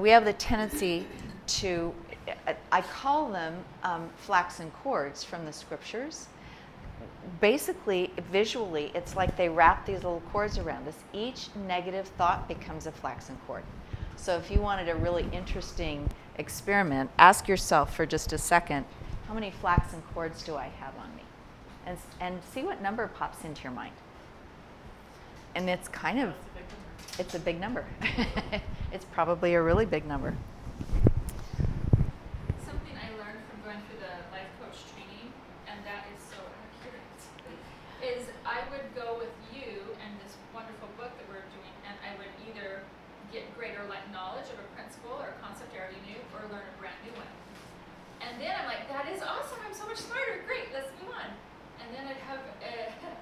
we have the tendency to, I call them flaxen cords from the scriptures. Basically, visually, it's like they wrap these little cords around us. Each negative thought becomes a flaxen cord. So if you wanted a really interesting experiment, ask yourself for just a second, how many flaxen cords do I have on me? And see what number pops into your mind. And it's kind of, it's a big number. It's probably a really big number. Something I learned from going through the life coach training, and that is so accurate, is I would go with you and this wonderful book that we're doing, and I would either get greater knowledge of a principle or a concept I already knew, or learn a brand new one. And then I'm like, that is awesome, I'm so much smarter, great, let's move on. And then I'd have,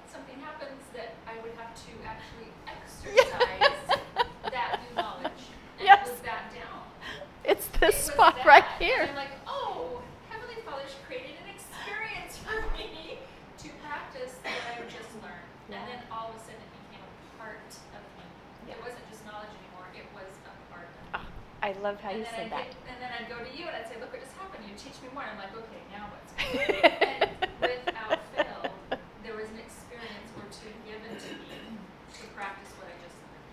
something happens that I would have to actually exercise that new knowledge and Yes. move that down. It's this It was spot that. right here. And I'm like, oh, Heavenly Father's created an experience for me to practice what I just learned. Yeah. And then all of a sudden it became a part of me. Yeah. It wasn't just knowledge anymore, it was a part of me. Oh, I love how you said that. And then I'd go to you and I'd say, look what just happened. You teach me more. And I'm like, okay, now what's going on? And without fail, there was an experience or two given to me to practice what I just learned.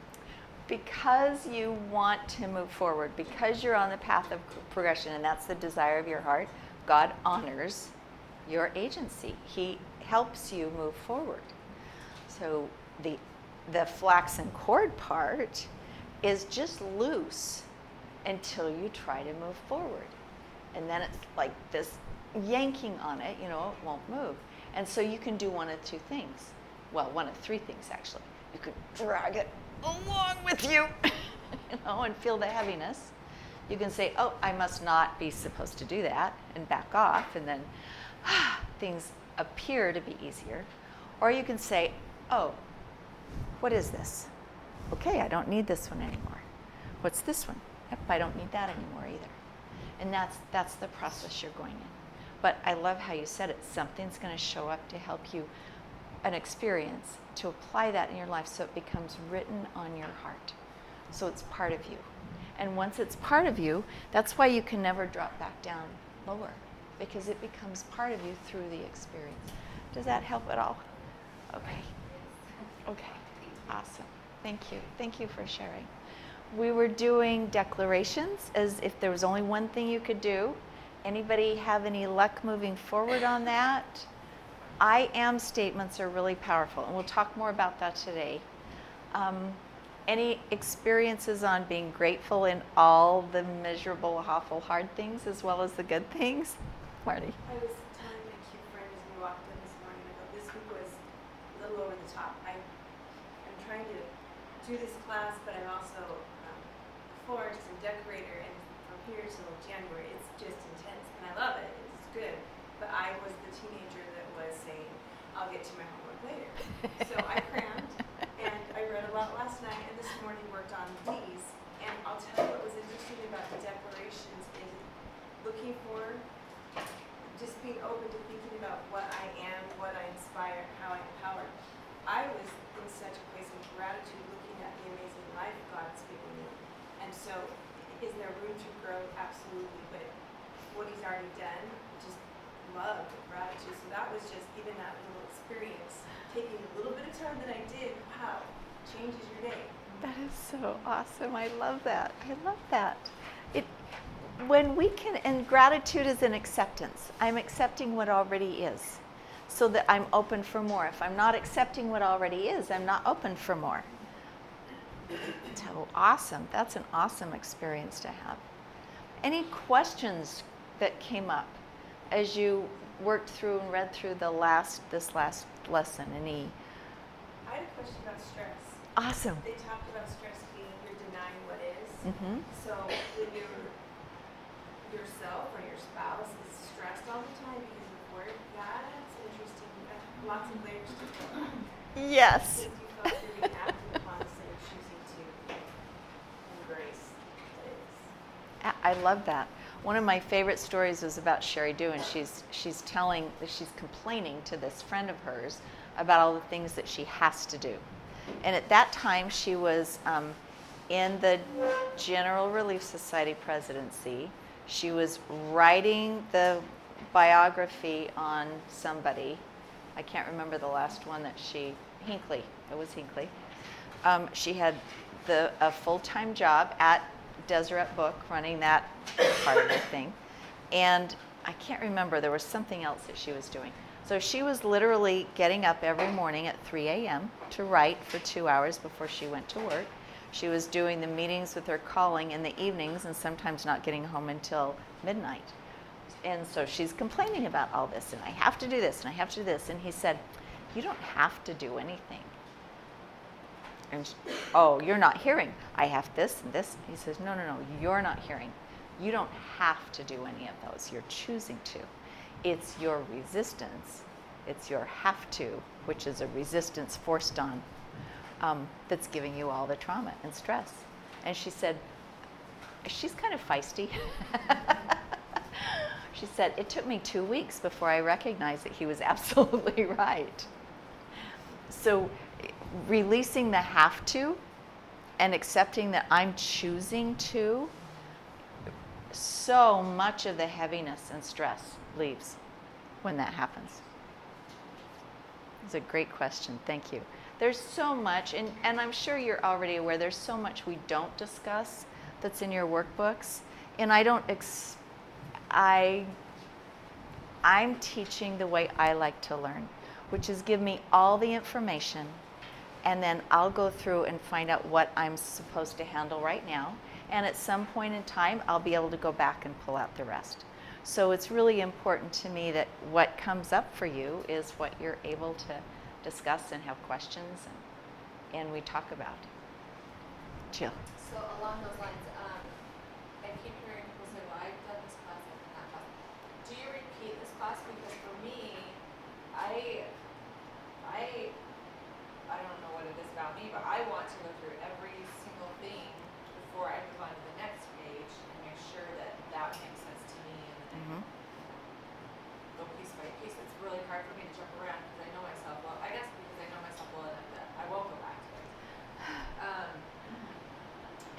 Because you want to move forward, because you're on the path of progression, and that's the desire of your heart, God honors your agency. He helps you move forward. So the flaxen cord part is just loose until you try to move forward. And then it's like this yanking on it, it won't move. And so you can do one of two things. Well, one of three things, actually. You could drag it along with you, and feel the heaviness. You can say, oh, I must not be supposed to do that, and back off, and then things appear to be easier. Or you can say, oh, what is this? Okay, I don't need this one anymore. What's this one? Yep, I don't need that anymore either. And that's the process you're going in. But I love how you said it. Something's going to show up to help you, an experience, to apply that in your life so it becomes written on your heart. So it's part of you. And once it's part of you, that's why you can never drop back down lower, because it becomes part of you through the experience. Does that help at all? Okay. Okay. Awesome. Thank you. Thank you for sharing. We were doing declarations as if there was only one thing you could do. Anybody have any luck moving forward on that? I am statements are really powerful, and we'll talk more about that today. Any experiences on being grateful in all the miserable, awful, hard things as well as the good things? Marty. I was telling my cute friend as we walked in this morning about this week was a little over the top. I'm trying to do this class, but I'm also a florist and decorator, and from here till January, it's just intense, and I love it. It's good. But I was the teenager that was saying, I'll get to my homework later. So I crammed, and I read a lot last night, and this morning worked on these. And I'll tell you what was interesting about the declarations is looking for, just being open to thinking about what I am, what I inspire, how I empower. I was in such a place of gratitude looking at the amazing life God's given me. And so, is there room to grow? Absolutely. But what He's already done, just love and gratitude. So that was just, even that little experience, taking a little bit of time that I did, wow, changes your day. That is so awesome. I love that. I love that. When we can, and gratitude is an acceptance. I'm accepting what already is so that I'm open for more. If I'm not accepting what already is, I'm not open for more. So awesome. That's an awesome experience to have. Any questions that came up as you worked through and read through this last lesson? Any? I had a question about stress. Awesome. They talked about stress being you're denying what is. Mm-hmm. So when yourself or your spouse is stressed all the time because of work, that's interesting. Lots of layers to it. Yes. Because you felt you're being acted upon instead of choosing to embrace what is. I love that. One of my favorite stories was about Sherry Dew, and she's complaining to this friend of hers about all the things that she has to do. And at that time, she was in the General Relief Society presidency. She was writing the biography on somebody. I can't remember the last one that Hinckley. It was Hinckley. She had a full-time job at Deseret Book, running that part of the thing. And I can't remember, there was something else that she was doing. So she was literally getting up every morning at 3 a.m. to write for 2 hours before she went to work. She was doing the meetings with her calling in the evenings and sometimes not getting home until midnight. And so she's complaining about all this, and I have to do this, and I have to do this. And he said, you don't have to do anything. And oh, you're not hearing. I have this and this. He says, no, you're not hearing. You don't have to do any of those. You're choosing to. It's your resistance. It's your have to, which is a resistance forced on, that's giving you all the trauma and stress. And she said, she's kind of feisty. She said, it took me 2 weeks before I recognized that he was absolutely right. So releasing the have to and accepting that I'm choosing to, so much of the heaviness and stress leaves when that happens. It's a great question. Thank you. There's so much, and I'm sure you're already aware, there's so much we don't discuss that's in your workbooks. And I'm teaching the way I like to learn, which is give me all the information, and then I'll go through and find out what I'm supposed to handle right now. And at some point in time, I'll be able to go back and pull out the rest. So it's really important to me that what comes up for you is what you're able to discuss and have questions, and we talk about. Jill. So along those lines, I keep hearing people say, well, I've done this class, I've done that class. Do you repeat this class? Because for me, I don't know what it is about me, but I want to go through every single thing before I move on to the next page and make sure that that makes sense to me, and go piece by piece. It's really hard for me to jump around because I know myself well. I guess because I know myself well enough that I won't go back to it.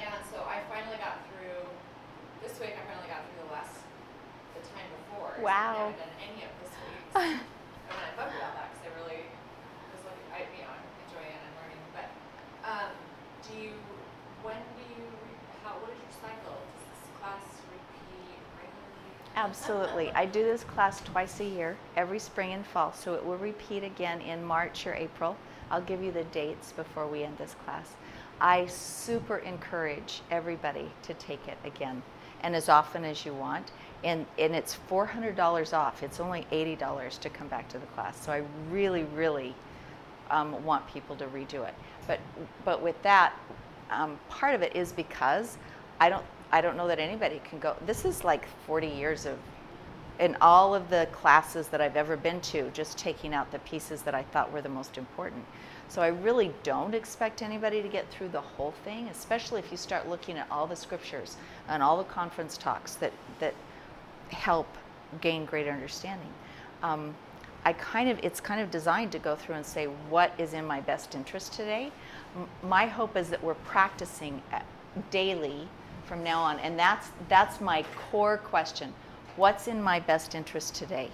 And so I finally got through this week. I finally got through the time before. Wow. So I haven't done any of this week's. And I thought about that because I really was looking. I'm enjoying it and learning. But what is your cycle? Does this class repeat regularly? Absolutely. I do this class twice a year, every spring and fall, so it will repeat again in March or April. I'll give you the dates before we end this class. I super encourage everybody to take it again, and as often as you want. And it's $400 off. It's only $80 to come back to the class. So I really, really want people to redo it. But with that, part of it is because I don't know that anybody can go. This is like 40 years of, in all of the classes that I've ever been to, just taking out the pieces that I thought were the most important. So I really don't expect anybody to get through the whole thing, especially if you start looking at all the scriptures and all the conference talks that help gain greater understanding. It's kind of designed to go through and say, what is in my best interest today? My hope is that we're practicing daily from now on, and that's my core question. What's in my best interest today?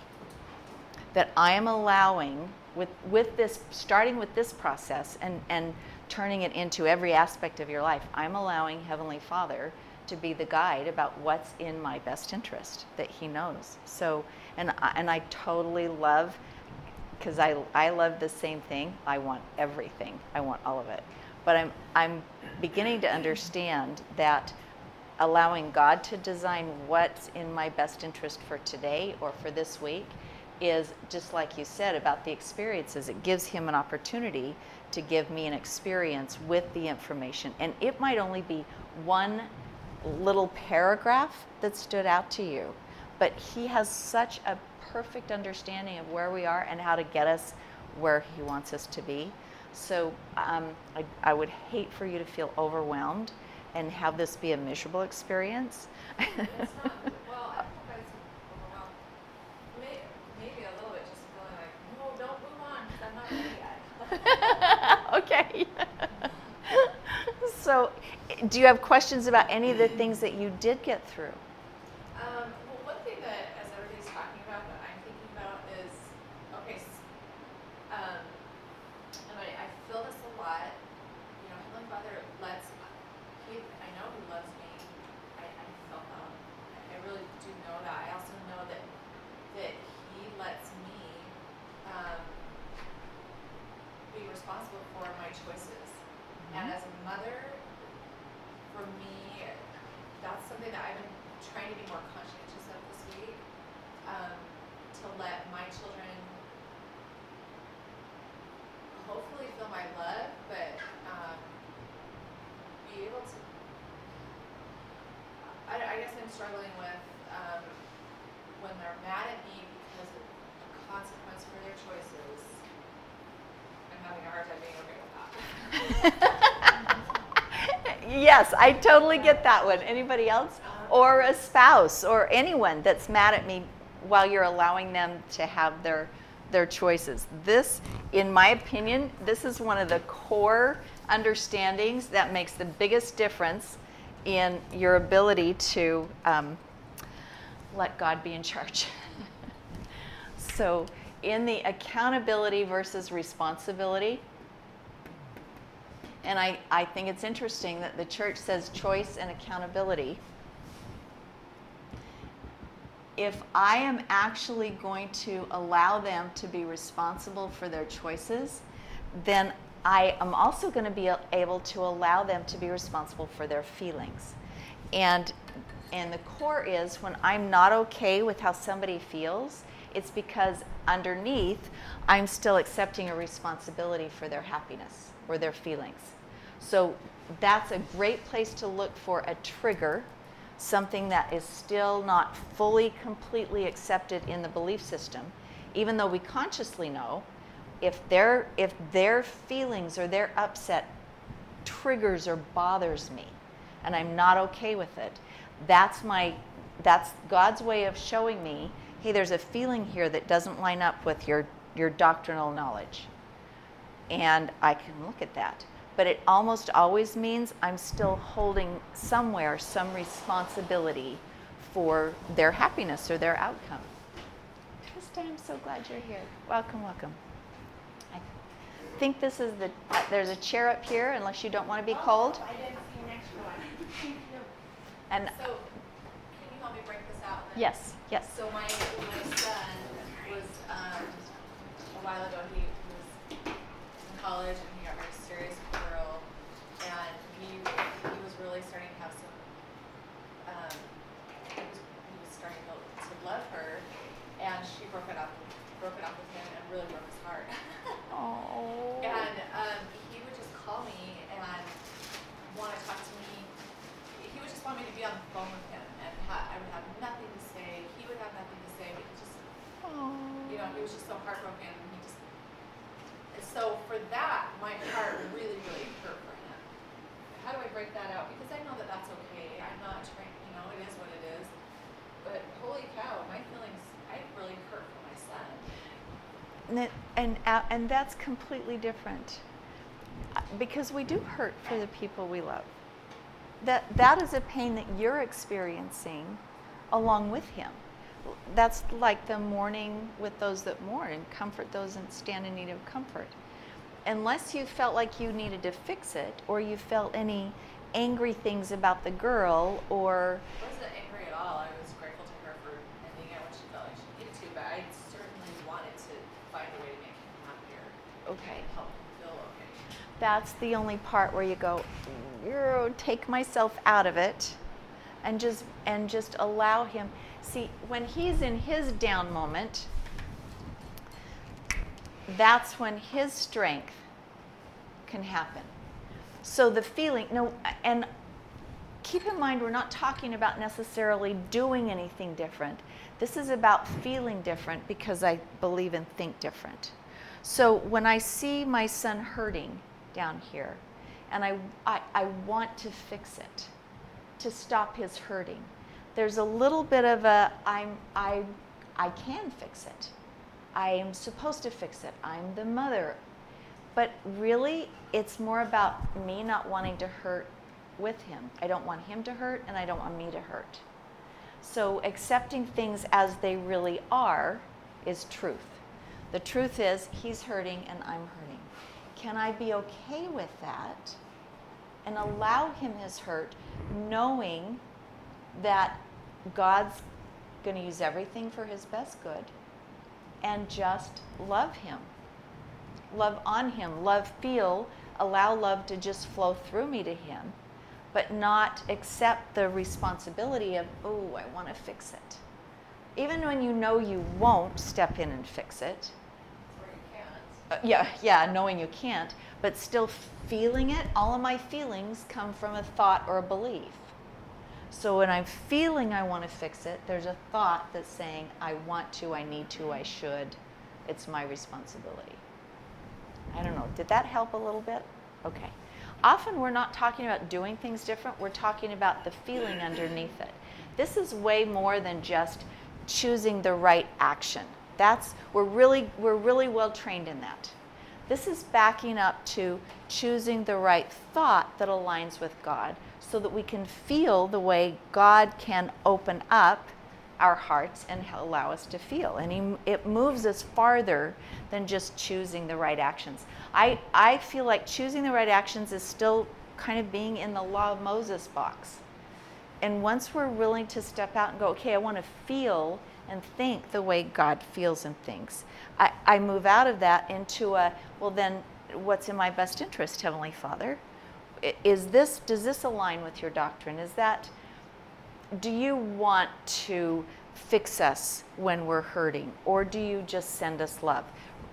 That I am allowing, with this, starting with this process and turning it into every aspect of your life, I'm allowing Heavenly Father to be the guide about what's in my best interest, that He knows. So, and I totally love, because I love the same thing. I want everything. I want all of it. But I'm beginning to understand that allowing God to design what's in my best interest for today or for this week is, just like you said about the experiences, it gives Him an opportunity to give me an experience with the information. And it might only be one little paragraph that stood out to you, but He has such a perfect understanding of where we are and how to get us where He wants us to be. So I would hate for you to feel overwhelmed and have this be a miserable experience. It's not, well, I don't know if it's overwhelmed. Maybe a little bit, just feeling like, no, don't move on, because I'm not ready yet. Okay. So do you have questions about any of the things that you did get through? Well, one thing that, as everybody's talking about, that I'm thinking about is, okay, and I feel this a lot. You know, Heavenly Father I know He loves me. I felt that. I really do know that. I also know that He lets me be responsible for my choices. And as a mother, for me, that's something that I've been trying to be more conscientious of this week, to let my children hopefully feel my love, but be able to, I guess I'm struggling with when they're mad at me because of a consequence for their choices. I'm having a hard time being okay with that. Yes, I totally get that one. Anybody else? Or a spouse or anyone that's mad at me while you're allowing them to have their choices. This, in my opinion, this is one of the core understandings that makes the biggest difference in your ability to let God be in charge. So in the accountability versus responsibility, and I think it's interesting that the church says choice and accountability. If I am actually going to allow them to be responsible for their choices, then I am also going to be able to allow them to be responsible for their feelings. And the core is when I'm not okay with how somebody feels, it's because underneath I'm still accepting a responsibility for their happiness or their feelings. So that's a great place to look for a trigger, something that is still not fully, completely accepted in the belief system, even though we consciously know if their feelings or their upset triggers or bothers me, and I'm not okay with it, that's God's way of showing me, hey, there's a feeling here that doesn't line up with your doctrinal knowledge, and I can look at that. But it almost always means I'm still holding somewhere some responsibility for their happiness or their outcome. Krista, I'm so glad you're here. Welcome, welcome. I think this is there's a chair up here, unless you don't want to be cold. I didn't see an extra one. And So, can you help me break this out then? yes. So my son was, a while ago, he was in college and he got very serious with a girl, and he was really starting to have some, he was starting to love her, and she broke it off with him and really broke his heart. Oh. And he would just call me and want to talk to me. He would just want me to be on the phone with him, and I would have nothing to say. He would have nothing to say. He just, you know, he was just so heartbroken. And so for that, my heart really, really hurt for him. How do I break that out? Because I know that that's okay. I'm not trying, you know, it is what it is. But holy cow, my feelings, I really hurt for my son. And that's completely different, because we do hurt for the people we love. That is a pain that you're experiencing along with him. That's like the mourning with those that mourn, and comfort those that stand in need of comfort. Unless you felt like you needed to fix it, or you felt any angry things about the girl, or I wasn't angry at all. I was grateful to her for ending it when she felt like she needed to, but I certainly wanted to find a way to make him happier. okay. And help him feel okay. That's the only part where you go, take myself out of it, and just allow him. See, when he's in his down moment, that's when his strength can happen. So the feeling, and keep in mind, we're not talking about necessarily doing anything different. This is about feeling different, because I believe and think different. So when I see my son hurting down here, and I want to fix it, to stop his hurting, there's a little bit of a, I can fix it. I am supposed to fix it. I'm the mother. But really, it's more about me not wanting to hurt with him. I don't want him to hurt, and I don't want me to hurt. So accepting things as they really are is truth. The truth is he's hurting and I'm hurting. Can I be okay with that and allow him his hurt, knowing that God's going to use everything for his best good, and just love him, love on him, allow love to just flow through me to him, but not accept the responsibility of, oh, I want to fix it. Even when you know you won't step in and fix it. Or you can't. Yeah, knowing you can't, but still feeling it. All of my feelings come from a thought or a belief. So when I'm feeling I want to fix it, there's a thought that's saying, I want to, I need to, I should. It's my responsibility. I don't know. Did that help a little bit? Okay. Often we're not talking about doing things different. We're talking about the feeling underneath it. This is way more than just choosing the right action. We're really well trained in that. This is backing up to choosing the right thought that aligns with God, so that we can feel the way God can open up our hearts and allow us to feel. And it moves us farther than just choosing the right actions. I feel like choosing the right actions is still kind of being in the law of Moses box. And once we're willing to step out and go, okay, I want to feel and think the way God feels and thinks, I move out of that into well then, what's in my best interest, Heavenly Father? Does this align with your doctrine? Do you want to fix us when we're hurting, or do you just send us love?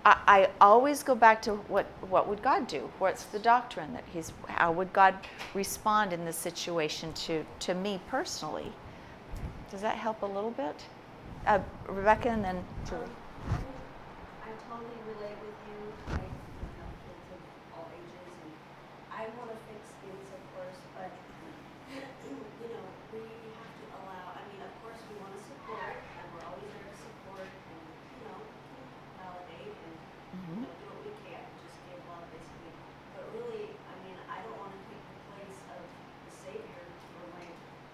I always go back to what would God do? What's the doctrine that how would God respond in this situation to me personally? Does that help a little bit? Rebecca, and then Julie. I totally relate with you. I have kids of all ages, and I want to fix things, of course, but we have to allow. Of course, we want to support, and we're always there to support, and validate, and do what we can. Just give love, basically. But really, I don't want to take the place of the Savior for my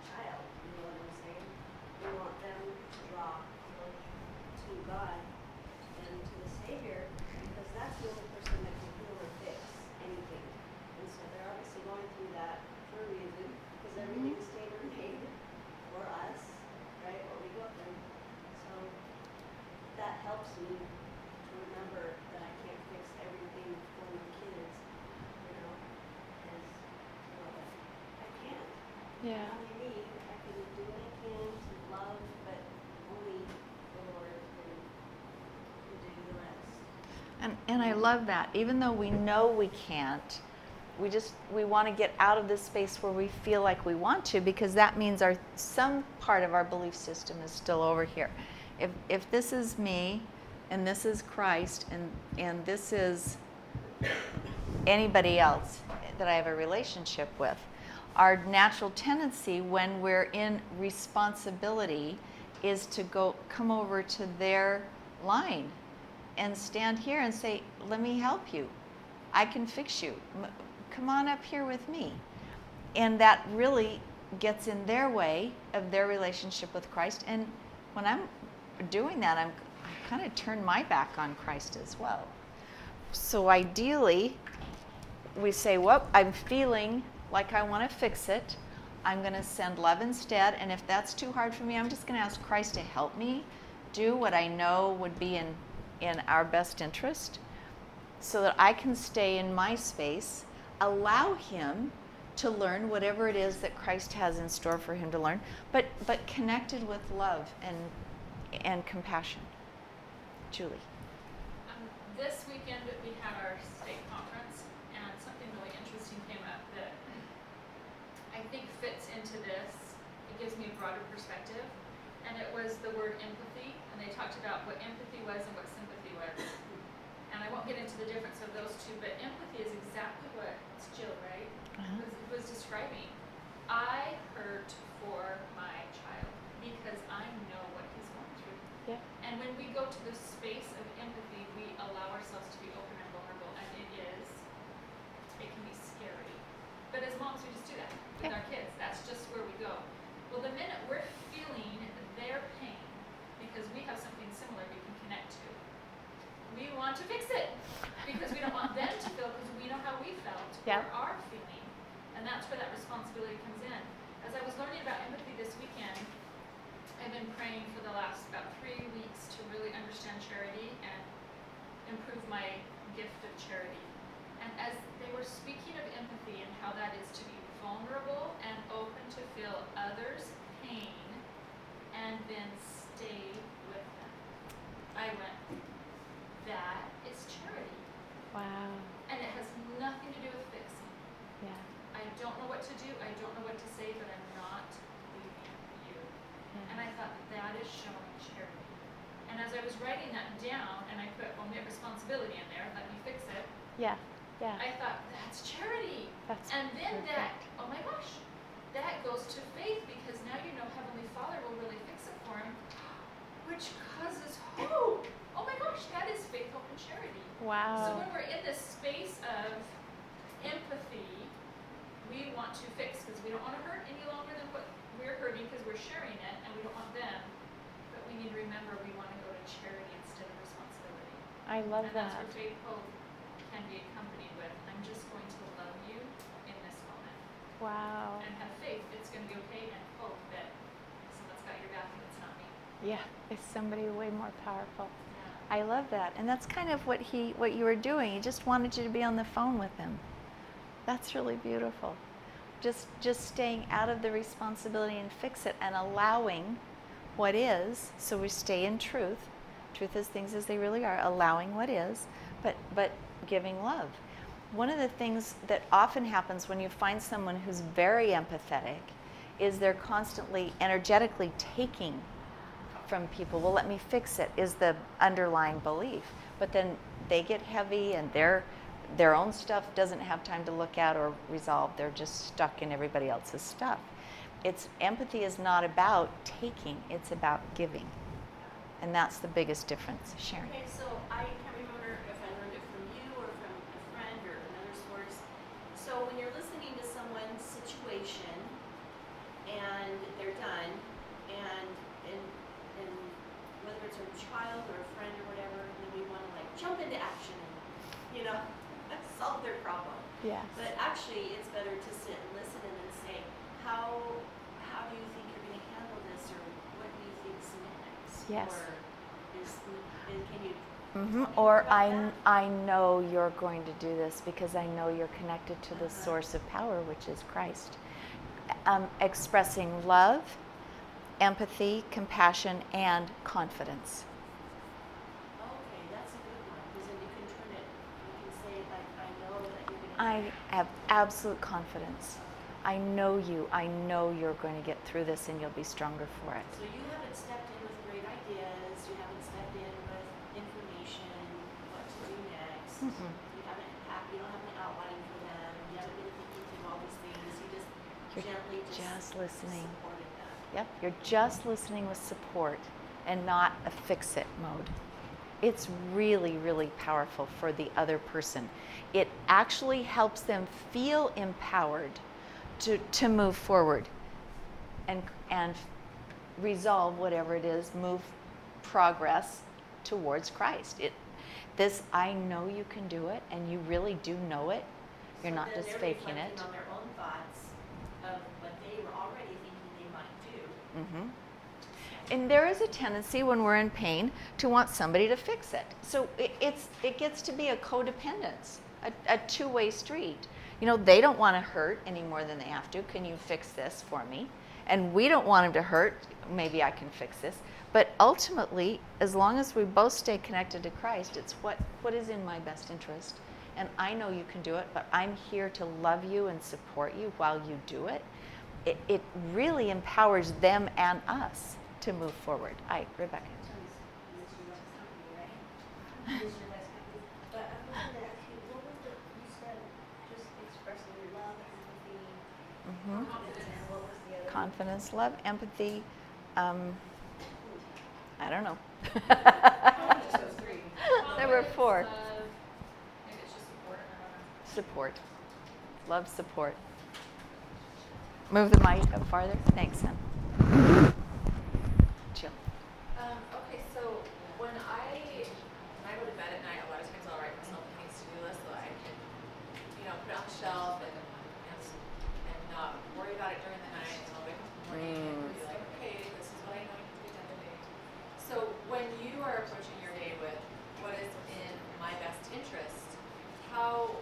child. You know what I'm saying? We want them to draw to God and to the Savior, because that's the only person that can heal or fix anything. And so they're obviously going through that for a reason, because everything is tailor-made for us, right? What we go through. So that helps me to remember that I can't fix everything for my kids, because I can't. Yeah. Only me. I can do what I can to love, but only the Lord can do the rest. And I love that. Even though we know we can't, we want to get out of this space where we feel like we want to, because that means some part of our belief system is still over here. If this is me, and this is Christ, and this is anybody else that I have a relationship with, our natural tendency when we're in responsibility is to come over to their line and stand here and say, let me help you. I can fix you. Come on up here with me. And that really gets in their way of their relationship with Christ. And when I'm doing that, I kind of turn my back on Christ as well. So ideally, we say, well, I'm feeling like I want to fix it. I'm going to send love instead. And if that's too hard for me, I'm just going to ask Christ to help me do what I know would be in our best interest, so that I can stay in my space, allow him to learn whatever it is that Christ has in store for him to learn, but connected with love and compassion. Julie. This weekend we had our state conference, and something really interesting came up that I think fits into this. It gives me a broader perspective, and it was the word empathy, and they talked about what empathy was and what sympathy was. And I won't get into the difference of those two, but empathy is exactly what it's Jill, right? It was describing. I hurt for my child because I know what he's going through. Yeah. And when we go to the space of empathy, we allow ourselves to be open and vulnerable, and it can be scary. But as moms, we just do that with our kids. That's just where we go. Well, the minute we're feeling their pain, because we have something similar we can connect to, we want to fix it because we don't want them to feel, because we know how we felt Yeah. or are feeling. And that's where that responsibility comes in. As I was learning about empathy this weekend, I've been praying for the last about 3 weeks to really understand charity and improve my gift of charity. And as they were speaking of empathy and how that is to be vulnerable and open to feel others' pain and then stay with them, I went, that is charity. Wow. And it has nothing to do with fixing. Yeah. I don't know what to do, I don't know what to say, but I'm not leaving you. And I thought, that is showing charity. And as I was writing that down, and I put omit responsibility in there, let me fix it, Yeah. Yeah. I thought, that's charity. That's And then that, perfect. oh my gosh, that goes to faith, because now you know Heavenly Father will really fix it for him, which causes hope. Oh my gosh, that is faith, hope, and charity. So Wow. when we're in this space of empathy, we want to fix because we don't want to hurt any longer than what we're hurting, because we're sharing it and we don't want them. But we need to remember we want to go to charity instead of responsibility. I love And that's that. where faith, hope can be accompanied with, I'm just going to love you in this moment. Wow. And have faith it's going to be okay, and hope that someone's got your back and it's not me. Yeah. It's somebody way more powerful. Yeah. I love that. And that's kind of what you were doing. He just wanted you to be on the phone with him. That's really beautiful. Just staying out of the responsibility and fix it, and allowing what is, so we stay in truth. Truth is things as they really are, allowing what is, but giving love. One of the things that often happens when you find someone who's very empathetic is they're constantly energetically taking from people. Well, let me fix it is the underlying belief. But then they get heavy, and their own stuff doesn't have time to look at or resolve. They're just stuck in everybody else's stuff. Empathy is not about taking, it's about giving. And that's the biggest difference. Sharon. Okay, so I can't remember if I learned it from you or from a friend or another source. So when you're listening to someone's situation and they're done, and whether it's a child or a friend or whatever, and then we want to like jump into action and, solve their problem. Yes. But actually, it's better to sit and listen and then say, how do you think you're going to handle this, or what do you think's next? Yes. Or can you Mm-hmm. tell me Or more about that? I know you're going to do this because I know you're connected to the source of power, which is Christ. Expressing love, empathy, compassion, and confidence. Okay, that's a good one, because then you can turn it, you can say, like, I know that you're going to. I have absolute confidence. I know you. I know you're going to get through this, and you'll be stronger for it. So you haven't stepped in with great ideas, you haven't stepped in with information, what to do next. Mhm. You don't have an outline for them, you haven't been thinking through all these things, you just You're gently just listening. supported them. Yep, you're just listening with support and not a fix-it mode. It's really, really powerful for the other person. It actually helps them feel empowered to move forward and resolve whatever it is, move progress towards Christ. I know you can do it, and you really do know it. You're So not then just they're faking it. reflecting on their own thoughts of what they were already thinking they might do. Mm-hmm. And there is a tendency when we're in pain to want somebody to fix it. So it gets to be a codependence, a two-way street. They don't want to hurt any more than they have to. Can you fix this for me? And we don't want them to hurt. Maybe I can fix this. But ultimately, as long as we both stay connected to Christ, it's what is in my best interest. And I know you can do it, but I'm here to love you and support you while you do it. It really empowers them and us to move forward. Rebecca. But I was going to ask you, what was you said just expressing your love, empathy, Mm-hmm. confidence, and what was the other? Confidence, love, empathy. I don't know. Just those three. There were Confidence, 4. love, maybe it's just support, I don't know. Support. Love, support. Move the mic up farther. Thanks, Sam. Jill. Okay, so when I go to bed at night, a lot of times I'll write myself a things to do list so that I can, put it on the shelf and not worry about it during the night. And I'll wake up in the morning and be like, okay, this is what I know needs to be done today. So when you are approaching your day with what is in my best interest, how